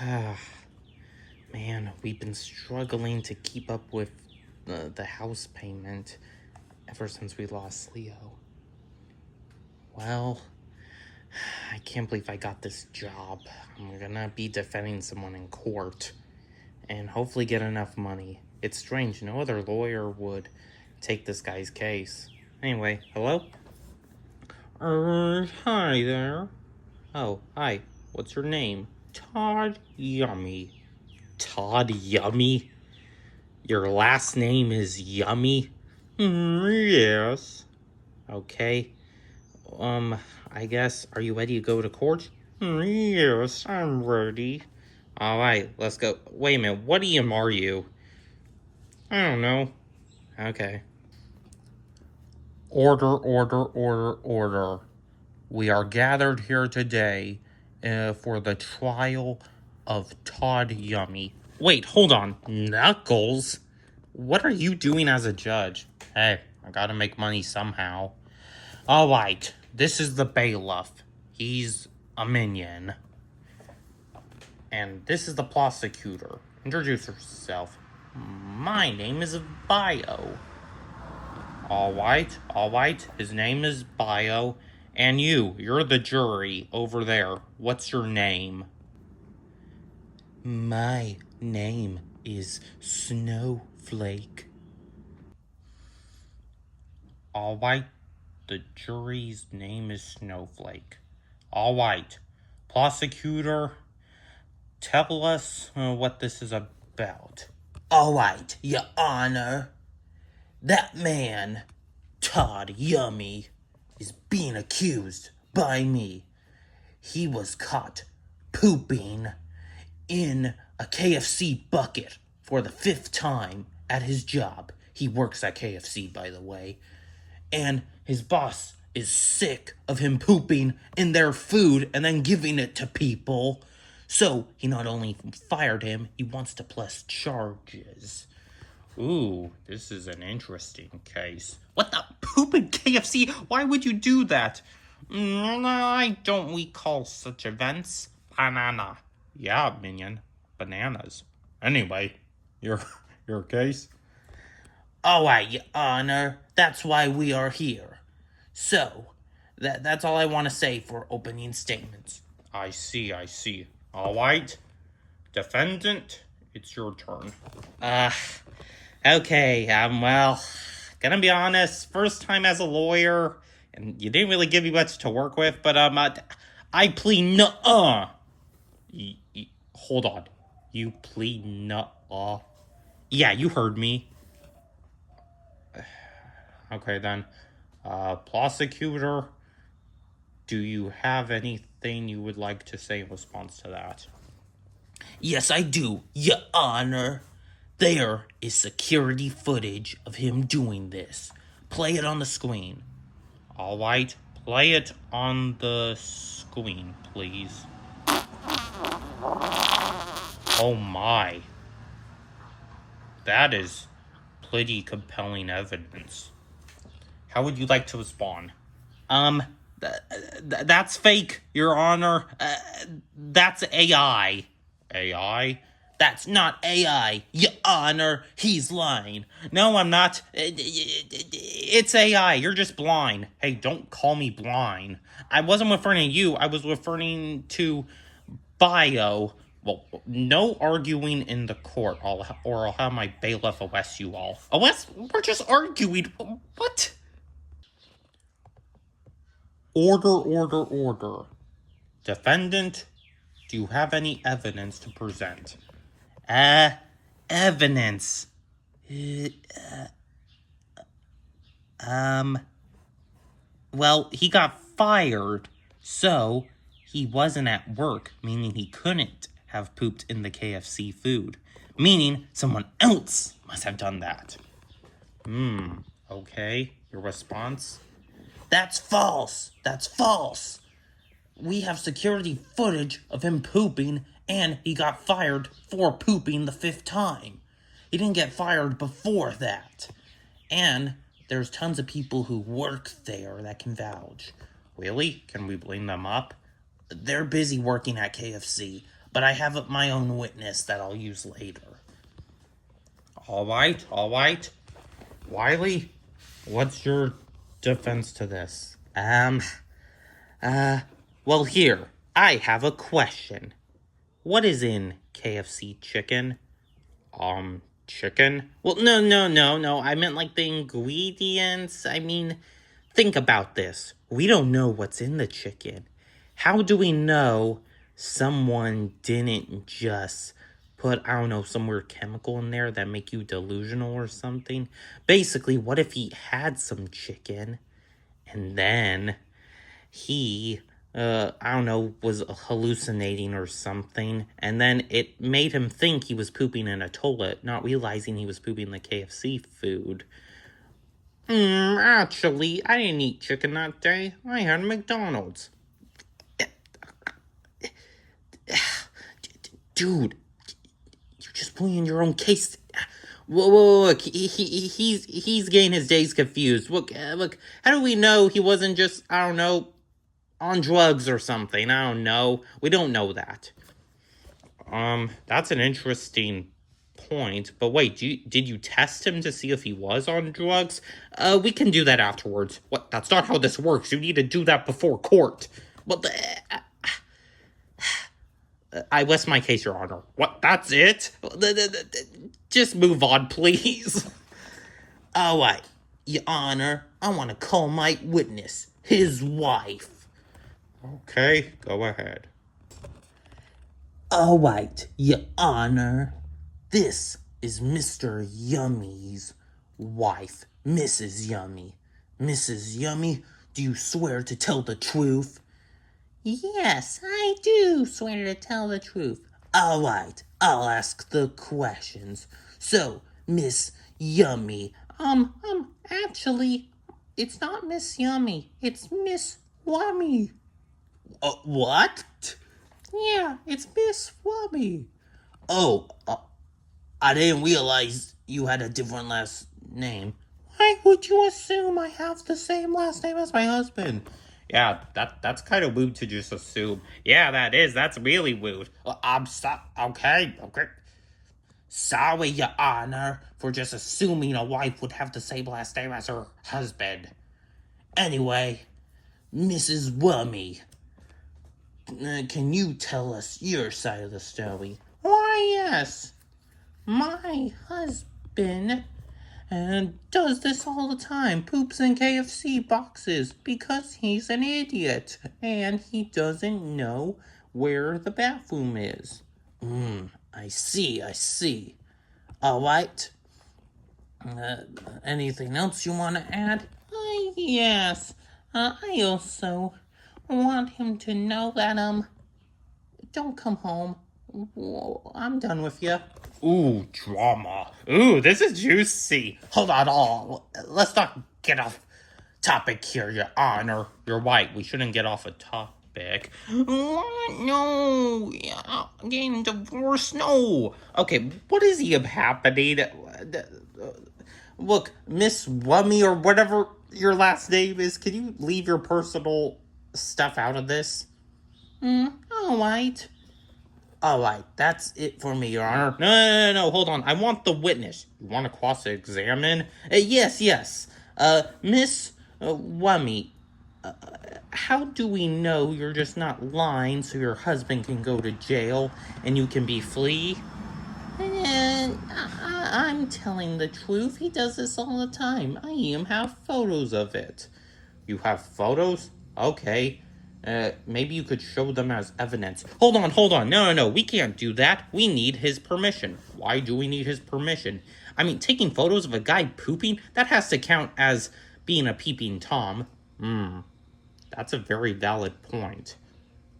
Man, we've been struggling to keep up with the house payment ever since we lost Leo. Well, I can't believe I got this job. I'm gonna be defending someone in court and hopefully get enough money. It's strange, no other lawyer would take this guy's case. Anyway, hello? Hi there. Oh, hi. What's your name? Todd Yummy. Todd Yummy? Your last name is Yummy? Yes. Okay. I guess, are you ready to go to court? Yes, I'm ready. Alright, let's go. Wait a minute, what EM are you? I don't know. Okay. Order, order, order, order. We are gathered here today for the trial of Todd Yummy. Wait, hold on. Knuckles? What are you doing as a judge? Hey, I gotta make money somehow. Alright, this is the bailiff. He's a minion. And this is the prosecutor. Introduce yourself. My name is Bio. Alright. His name is Bio. And you're the jury over there. What's your name? My name is Snowflake. Alright, the jury's name is Snowflake. Alright, prosecutor, tell us what this is about. Alright, Your Honor. That man, Todd Yummy, is being accused by me. He was caught pooping in a KFC bucket for the 5th time at his job. He works at KFC, by the way. And his boss is sick of him pooping in their food and then giving it to people. So he not only fired him, he wants to press charges. Ooh, this is an interesting case. What the? Poop in KFC? Why would you do that? I don't recall such events. Banana. Yeah, minion. Bananas. Anyway, your case? Alright, Your Honor. That's why we are here. So, that's all I want to say for opening statements. I see. Alright. Defendant, it's your turn. Okay, well, gonna be honest, first time as a lawyer, and you didn't really give me much to work with, but, I plead hold on. You plead Yeah, you heard me. Okay, then. Prosecutor, do you have anything you would like to say in response to that? Yes, I do, Your Honor. There is security footage of him doing this. Play it on the screen. Alright, play it on the screen, please. Oh my. That is pretty compelling evidence. How would you like to respond? That's fake, Your Honor. That's AI. AI? That's not AI, Your Honor. He's lying. No, I'm not. It's AI. You're just blind. Hey, don't call me blind. I wasn't referring to you. I was referring to Bio. Well, no arguing in the court, or I'll have my bailiff arrest you all. Arrest? We're just arguing. What? Order. Defendant, do you have any evidence to present? Evidence. Well, he got fired, so he wasn't at work, meaning he couldn't have pooped in the KFC food, meaning someone else must have done that. Okay, your response? That's false. We have security footage of him pooping, and he got fired for pooping the 5th time. He didn't get fired before that. And there's tons of people who work there that can vouch. Really? Can we bring them up? They're busy working at KFC, but I have my own witness that I'll use later. All right. Wiley, what's your defense to this? Well, here, I have a question. What is in KFC chicken? Chicken? Well, no. I meant like the ingredients. I mean, think about this. We don't know what's in the chicken. How do we know someone didn't just put, I don't know, some weird chemical in there that make you delusional or something? Basically, what if he had some chicken and then he, I don't know, was hallucinating or something, and then it made him think he was pooping in a toilet, not realizing he was pooping the KFC food. Actually, I didn't eat chicken that day. I had McDonald's. Dude, you're just pulling your own case. Whoa, look, he's getting his days confused. Look, how do we know he wasn't just, I don't know, on drugs or something? I don't know. We don't know that. That's an interesting point. But wait, did you test him to see if he was on drugs? We can do that afterwards. What? That's not how this works. You need to do that before court. Well, I rest my case, Your Honor. What? That's it? Just move on, please. All right, Your Honor. I want to call my witness, his wife. Okay, go ahead. All right, Your Honor. This is Mr. Yummy's wife, Mrs. Yummy. Mrs. Yummy, do you swear to tell the truth? Yes, I do swear to tell the truth. All right, I'll ask the questions. So, Miss Yummy, actually, it's not Miss Yummy. It's Miss Wummy. What? Yeah, it's Miss Wummy. Oh, I didn't realize you had a different last name. Why would you assume I have the same last name as my husband? Yeah, that's kind of rude to just assume. Yeah, that is. That's really rude. I'm sorry. Okay. Sorry, Your Honor, for just assuming a wife would have the same last name as her husband. Anyway, Mrs. Wummy, can you tell us your side of the story? Why, yes. My husband does this all the time. Poops in KFC boxes because he's an idiot and he doesn't know where the bathroom is. I see. All right. Anything else you want to add? Yes. I also want him to know that, don't come home. I'm done with you. Ooh, drama. Ooh, this is juicy. Hold on, let's not get off topic here, Your Honor. You're right, we shouldn't get off a topic. What? No, getting divorced? No. Okay, what is happening? Look, Miss Wummy or whatever your last name is, can you leave your personal stuff out of this? Alright. Alright, that's it for me, Your Honor. No, hold on. I want the witness. You want to cross-examine? Yes. Miss Wummy, how do we know you're just not lying so your husband can go to jail and you can be free? I'm telling the truth. He does this all the time. I even have photos of it. You have photos? Okay. Maybe you could show them as evidence. Hold on. No, we can't do that. We need his permission. Why do we need his permission? I mean, taking photos of a guy pooping, that has to count as being a peeping Tom. That's a very valid point.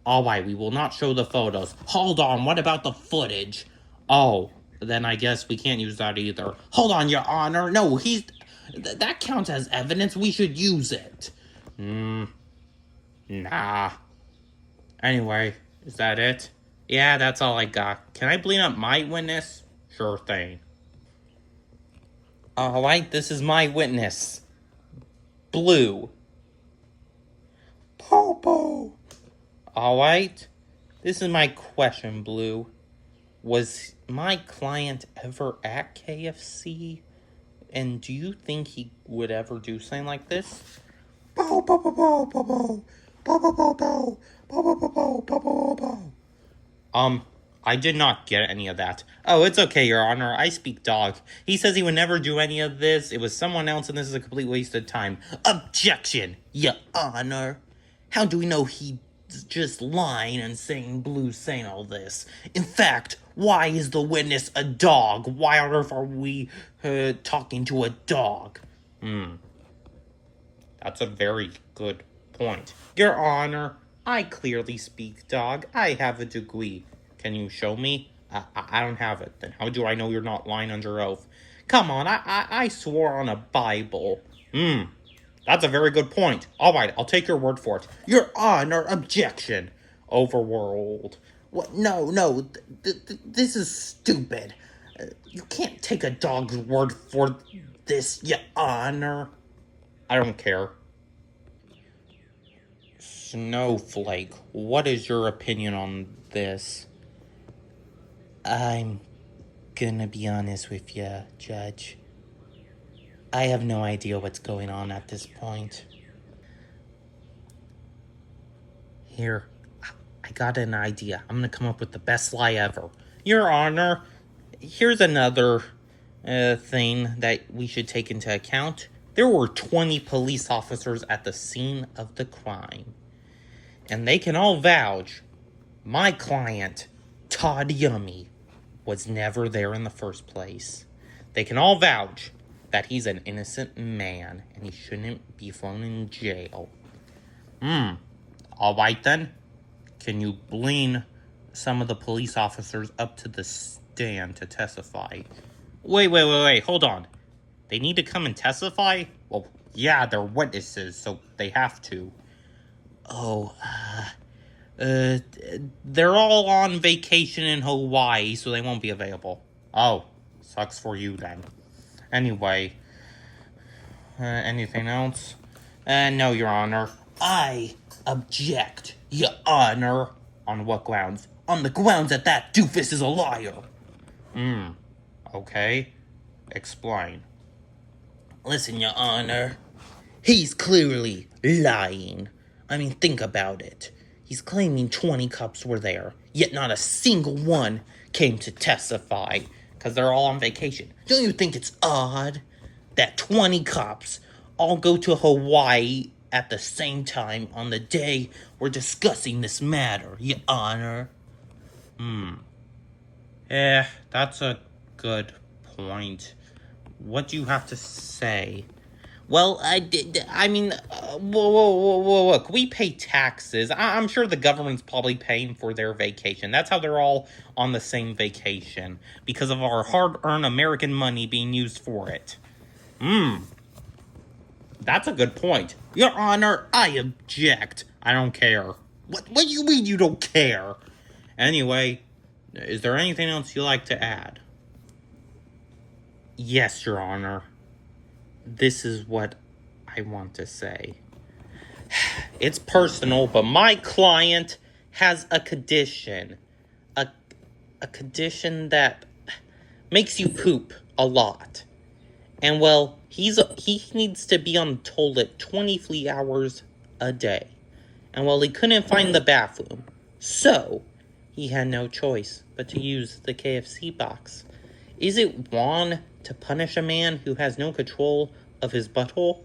Alright, we will not show the photos. Hold on, what about the footage? Oh, then I guess we can't use that either. Hold on, Your Honor. No, that counts as evidence. We should use it. Nah. Anyway, is that it? Yeah, that's all I got. Can I bleed up my witness? Sure thing. Alright, this is my witness. Blue. Popo. Alright. This is my question, Blue. Was my client ever at KFC? And do you think he would ever do something like this? Bow, bow, bow, bow, bow, bow. Bow, bow, bow, bow. Bow, bow, bow, bow, bow, bow, bow. I did not get any of that. Oh, it's okay, Your Honor. I speak dog. He says he would never do any of this. It was someone else, and this is a complete waste of time. Objection, Your Honor. How do we know he's just lying and saying Blue's saying all this? In fact, why is the witness a dog? Why on earth are we talking to a dog? That's a very good point. Your Honor, I clearly speak dog. I have a degree. Can you show me? I don't have it. Then how do I know you're not lying under oath? Come on, I swore on a Bible. That's a very good point. All right, I'll take your word for it. Your Honor, objection. Overruled. What? No. This is stupid. You can't take a dog's word for this, Your Honor. I don't care. Snowflake, what is your opinion on this? I'm gonna be honest with you, Judge. I have no idea what's going on at this point. Here, I got an idea. I'm gonna come up with the best lie ever. Your Honor, here's another thing that we should take into account. There were 20 police officers at the scene of the crime. And they can all vouch my client, Todd Yummy, was never there in the first place. They can all vouch that he's an innocent man and he shouldn't be thrown in jail. All right then. Can you bring some of the police officers up to the stand to testify? Wait, hold on. They need to come and testify? Well, yeah, they're witnesses, so they have to. They're all on vacation in Hawaii, so they won't be available. Oh, sucks for you then. Anyway, anything else? No, Your Honor. I object, Your Honor. On what grounds? On the grounds that doofus is a liar. Okay. Explain. Listen, Your Honor. He's clearly lying. I mean, think about it. He's claiming 20 cops were there, yet not a single one came to testify, because they're all on vacation. Don't you think it's odd that 20 cops all go to Hawaii at the same time on the day we're discussing this matter, Your Honor? Yeah, that's a good point. What do you have to say? Well, look, we pay taxes. I'm sure the government's probably paying for their vacation. That's how they're all on the same vacation, because of our hard-earned American money being used for it. That's a good point. Your Honor, I object. I don't care. What do you mean you don't care? Anyway, is there anything else you'd like to add? Yes, Your Honor. This is what I want to say. It's personal, but my client has a condition. A condition that makes you poop a lot. And, well, he needs to be on the toilet 23 hours a day. And, well, he couldn't find the bathroom. So, he had no choice but to use the KFC box. Is it wrong to punish a man who has no control of his butthole?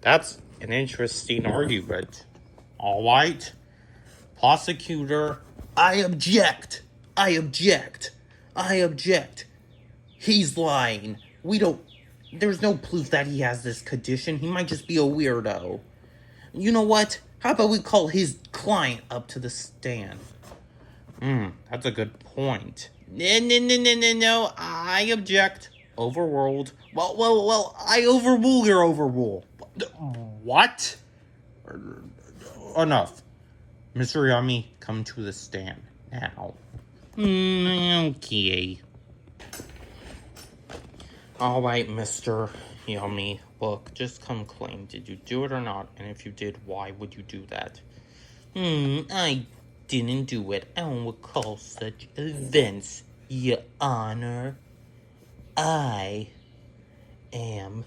That's an interesting argument. All right. Prosecutor, I object. He's lying. There's no proof that he has this condition. He might just be a weirdo. You know what? How about we call his client up to the stand? That's a good point. No, I object. Overruled. Well, I overrule your overrule. What? Enough. Mr. Yummy, come to the stand now. Okay. Alright, Mr. Yummy. Look, just come clean. Did you do it or not? And if you did, why would you do that? I didn't do it. I don't recall such events, Your Honor. I am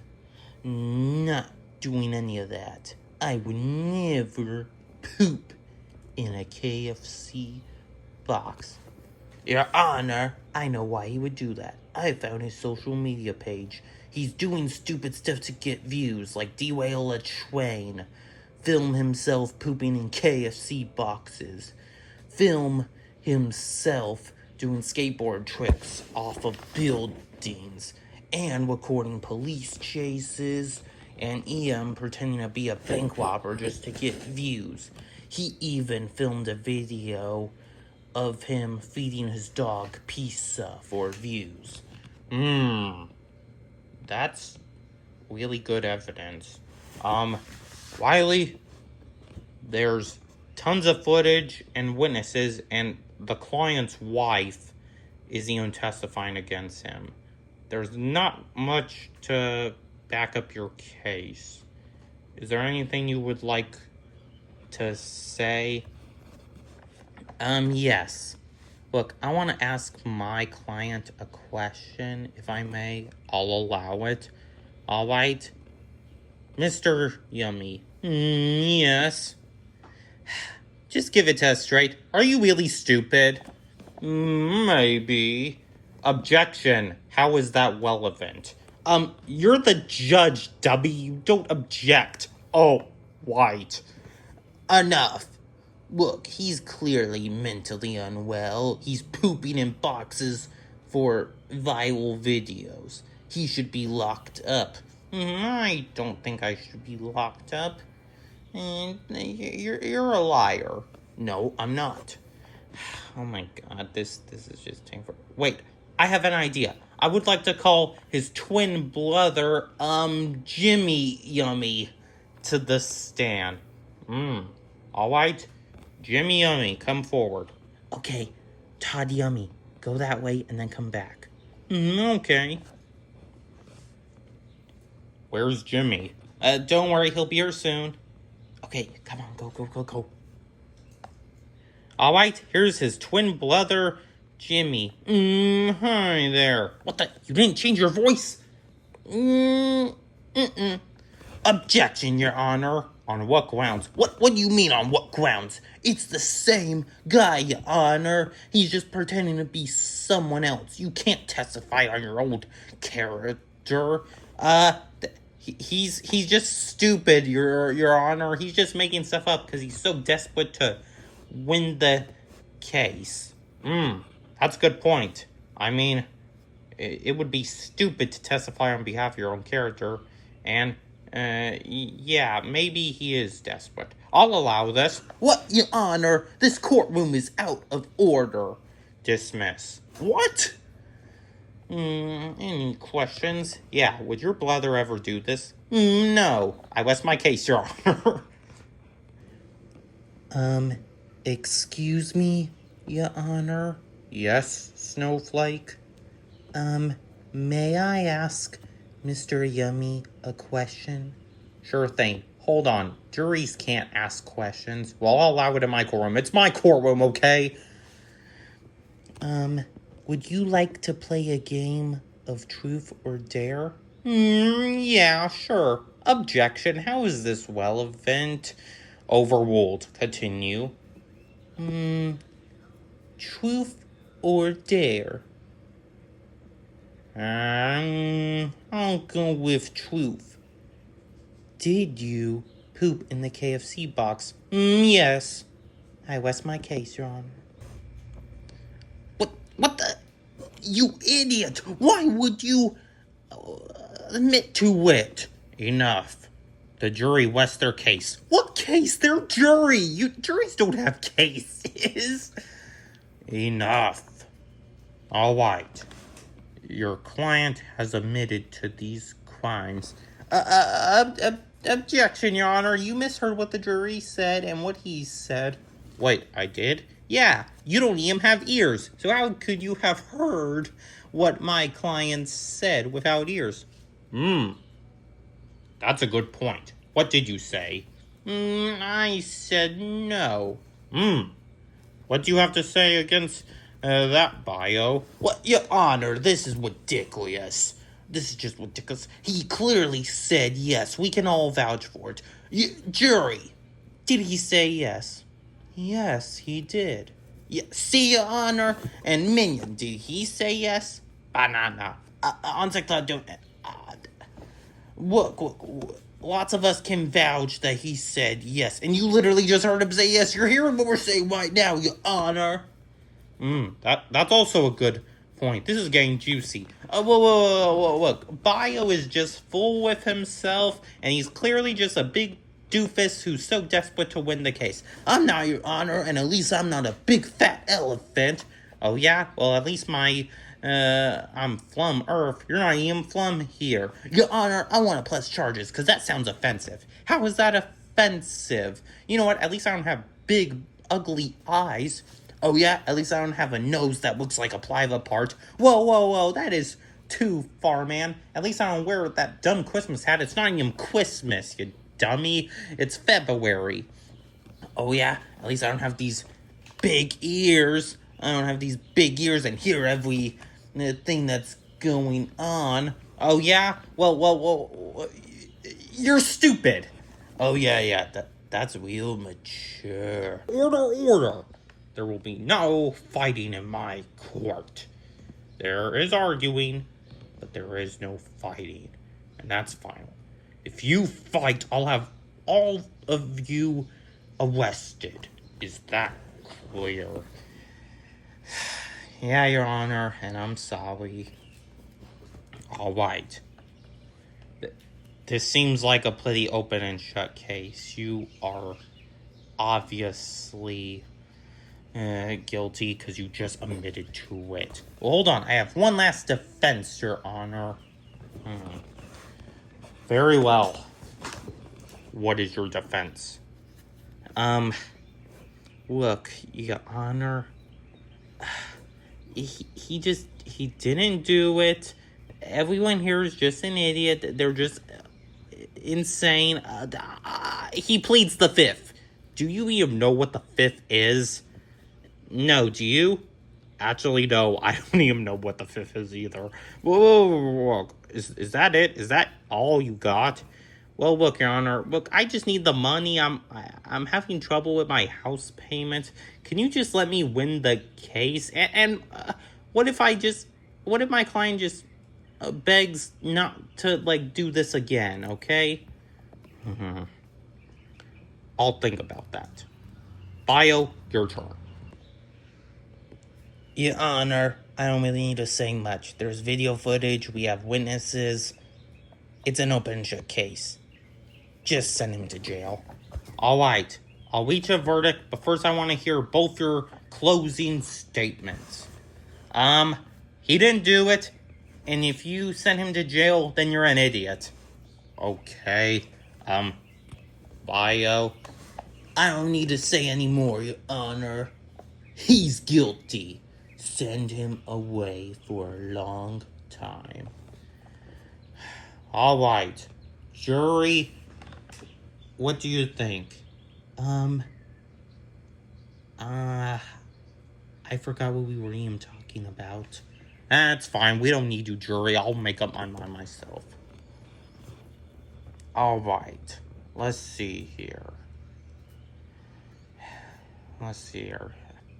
not doing any of that. I would never poop in a KFC box. Your Honor, I know why he would do that. I found his social media page. He's doing stupid stuff to get views, like derail a train, film himself pooping in KFC boxes, film himself doing skateboard tricks off of buildings, and recording police chases, and EM pretending to be a bank robber just to get views. He even filmed a video of him feeding his dog pizza for views. That's really good evidence. Wiley, there's tons of footage and witnesses, and the client's wife is even testifying against him. There's not much to back up your case. Is there anything you would like to say? Yes. Look, I want to ask my client a question, if I may. I'll allow it. All right? Mr. Yummy. Yes. Just give it to us straight. Are you really stupid? Maybe. Objection. How is that relevant? You're the judge, W. Don't object. Oh, right. Enough. Look, he's clearly mentally unwell. He's pooping in boxes for viral videos. He should be locked up. I don't think I should be locked up. You're a liar. No, I'm not. Oh my god, this is just taking for... Wait, I have an idea. I would like to call his twin brother, Jimmy Yummy, to the stand. Alright? Jimmy Yummy, come forward. Okay, Todd Yummy, go that way and then come back. Okay. Where's Jimmy? Don't worry, he'll be here soon. Okay, come on, go. Alright, here's his twin brother, Jimmy. Hi there. What the? You didn't change your voice? Objection, Your Honor. On what grounds? What do you mean on what grounds? It's the same guy, Your Honor. He's just pretending to be someone else. You can't testify on your old character. He's just stupid, Your Honor. He's just making stuff up because he's so desperate to win the case. That's a good point. I mean, it would be stupid to testify on behalf of your own character, and yeah, maybe he is desperate. I'll allow this. What, Your Honor? This courtroom is out of order. Dismiss. What? Any questions? Yeah, would your brother ever do this? No. I rest my case, Your Honor. Excuse me, Your Honor? Yes, Snowflake? May I ask Mr. Yummy a question? Sure thing. Hold on. Juries can't ask questions. Well, I'll allow it in my courtroom. It's my courtroom, okay? Would you like to play a game of truth or dare? Yeah, sure. Objection. How is this relevant? Overruled. Continue. Truth or dare? I'll go with truth. Did you poop in the KFC box? Yes. I rest my case, Your Honor. What the? You idiot! Why would you admit to it? Enough. The jury rests their case. What case? They're jury. Juries don't have cases. Enough. All right. Your client has admitted to these crimes. Objection, Your Honor. You misheard what the jury said and what he said. Wait, I did? Yeah, you don't even have ears. So how could you have heard what my client said without ears? That's a good point. What did you say? I said no. What do you have to say against that, Bio? What, Your Honor, this is ridiculous. This is just ridiculous. He clearly said yes. We can all vouch for it. Jury, did he say yes? Yes, he did. Yeah, see, Your Honor? And Minion, did he say yes? Banana. Don't... Look, lots of us can vouch that he said yes. And you literally just heard him say yes. You're hearing what we're saying right now, Your Honor. That's also a good point. This is getting juicy. Whoa, Look, Bio is just full with himself, and he's clearly just a big doofus who's so desperate to win the case. I'm not, Your Honor, and at least I'm not a big fat elephant. Oh yeah? Well, at least I'm Flum Earth. You're not even Flum here. Your Honor, I want to press charges, because that sounds offensive. How is that offensive? You know what? At least I don't have big, ugly eyes. Oh yeah? At least I don't have a nose that looks like a private part. Whoa, that is too far, man. At least I don't wear that dumb Christmas hat. It's not even Christmas, you dummy. It's February. Oh yeah? At least I don't have these big ears. I don't have these big ears and hear every thing that's going on. Oh yeah? Well, you're stupid. Oh yeah, that's real mature. Order. There will be no fighting in my court. There is arguing, but there is no fighting. And that's final. If you fight, I'll have all of you arrested. Is that clear? Yeah, Your Honor, and I'm sorry. Alright. This seems like a pretty open and shut case. You are obviously guilty because you just admitted to it. Well, hold on. I have one last defense, Your Honor. Very well. What is your defense? Look, Your Honor, he didn't do it. Everyone here is just an idiot. They're just insane. He pleads the fifth. Do you even know what the fifth is? No, do you? Actually, no, I don't even know what the fifth is either. Whoa. Is that it? Is that all you got? Well, look, Your Honor, look, I just need the money. I'm having trouble with my house payment. Can you just let me win the case? And what if my client just begs not to, do this again, okay? I'll think about that. Bio, your turn. Your Honor, I don't really need to say much. There's video footage, we have witnesses. It's an open shut case. Just send him to jail. Alright, I'll reach a verdict, but first I want to hear both your closing statements. He didn't do it, and if you send him to jail, then you're an idiot. Okay, Bio. I don't need to say any more, Your Honor. He's guilty. Send him away for a long time. Alright. Jury, what do you think? I forgot what we were even talking about. That's fine. We don't need you, jury. I'll make up my mind myself. Alright. Let's see here.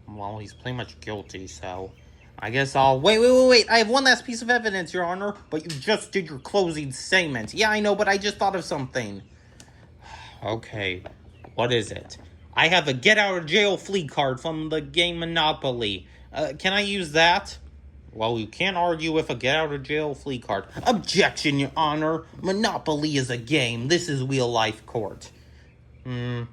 Well, he's pretty much guilty, so I guess I'll... Wait. I have one last piece of evidence, Your Honor. But you just did your closing statement. Yeah, I know, but I just thought of something. Okay. What is it? I have a get-out-of-jail flee card from the game Monopoly. Can I use that? Well, you can't argue with a get-out-of-jail flee card. Objection, Your Honor. Monopoly is a game. This is real-life court. I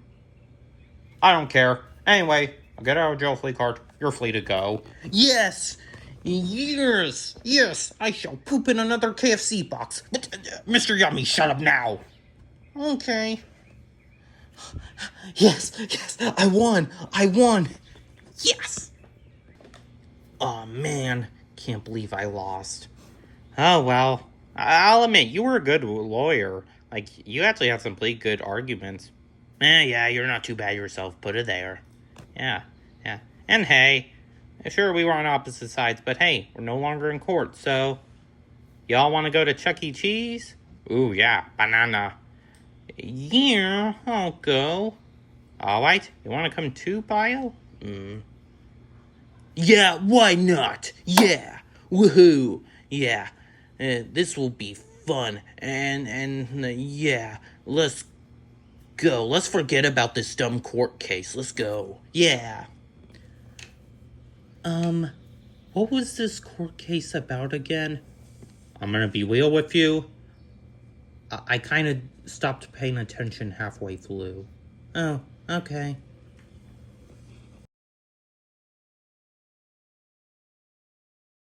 don't care. Anyway, a get-out-of-jail flee card. You're free to go. Yes! Yes! I shall poop in another KFC box. Mr. Yummy, shut up now! Okay. Yes! I won! Yes! Oh, man. Can't believe I lost. Oh, well. I'll admit, you were a good lawyer. You actually have some pretty good arguments. Yeah, you're not too bad yourself. Put it there. Yeah, yeah. And hey, sure, we were on opposite sides, but hey, we're no longer in court, so y'all want to go to Chuck E. Cheese? Ooh, yeah, banana. Yeah, I'll go. All right, you want to come too, Bio? Yeah, why not? Yeah, woohoo! Yeah, this will be fun, and yeah, let's go. Let's forget about this dumb court case. Let's go. Yeah. What was this court case about again? I'm gonna be real with you. I kind of stopped paying attention halfway through. Oh, okay.